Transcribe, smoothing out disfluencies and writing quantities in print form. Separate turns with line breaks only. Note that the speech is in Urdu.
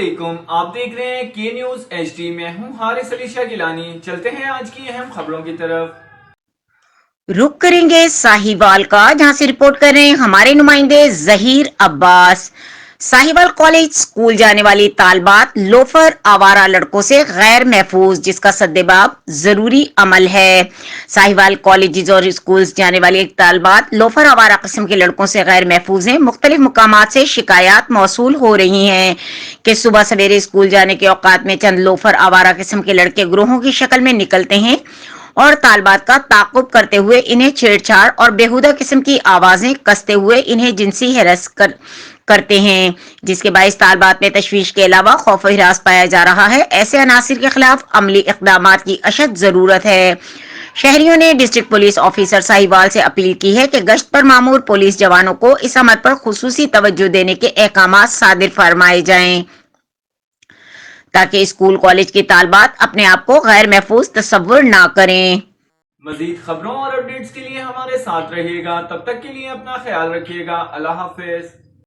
علیکم، آپ دیکھ رہے ہیں کے نیوز ایچ ڈی۔ میں ہوں حارث علی شاہ گیلانی۔ چلتے ہیں آج کی اہم خبروں کی طرف۔
رخ کریں گے ساہیوال کا، جہاں سے رپورٹ کر رہے ہیں ہمارے نمائندے ظہیر عباس۔ ساہیوال کالج اسکول جانے والی طالبات لوفر آوارہ لڑکوں سے غیر محفوظ، جس کا سدباب ضروری عمل ہے۔ ساہیوال کالجز اور اسکولز جانے والی طالبات لوفر آوارہ قسم کے لڑکوں سے غیر محفوظ ہیں۔ مختلف مقامات سے شکایات موصول ہو رہی ہیں کہ صبح سویرے اسکول جانے کے اوقات میں چند لوفر آوارہ قسم کے لڑکے گروہوں کی شکل میں نکلتے ہیں اور طالبات کا تعاقب کرتے ہوئے انہیں چھیڑ چھاڑ اور بیہودہ قسم کی آوازیں کستے ہوئے انہیں جنسی ہراس کرتے ہیں، جس کے باعث طالبات میں تشویش کے علاوہ خوف و ہراس پایا جا رہا ہے۔ ایسے عناصر کے خلاف عملی اقدامات کی اشد ضرورت ہے۔ شہریوں نے ڈسٹرکٹ پولیس آفیسر ساہیوال سے اپیل کی ہے کہ گشت پر مامور پولیس جوانوں کو اس عمل پر خصوصی توجہ دینے کے احکامات صادر فرمائے جائیں تاکہ اسکول کالج کی طالبات اپنے آپ کو غیر محفوظ تصور نہ کریں۔
مزید خبروں اور اپڈیٹس کے لیے ہمارے ساتھ رہیے گا، تب تک کے لیے اپنا خیال رکھیے گا۔ اللہ حافظ۔